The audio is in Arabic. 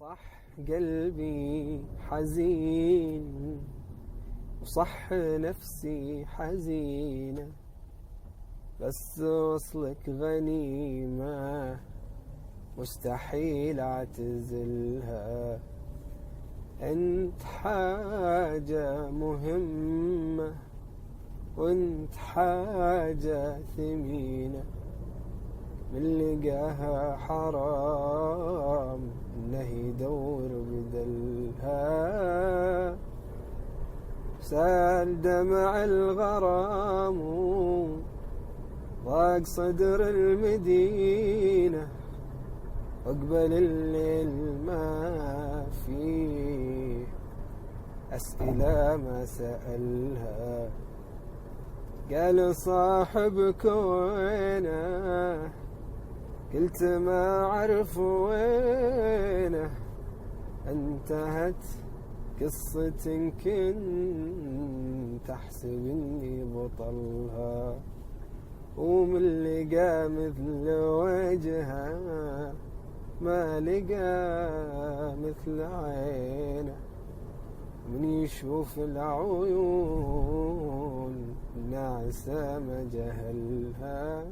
صح قلبي حزين وصح نفسي حزينة، بس وصلك غنيمة مستحيل اعتزلها. انت حاجة مهمة وانت حاجة ثمينة، من لقاها حرام انه يدور بدلها. سال دمع الغرام ضاق صدر المدينة، واقبل الليل ما فيه أسئلة ما سألها. قال صاحبك وينه؟ قلت ما أعرف وينه. انتهت قصة كنت أحسب إني بطلها، ومن لقى مثل وجهه ما لقى مثل عينه. من يشوف العيون ناعسة ما جهلها.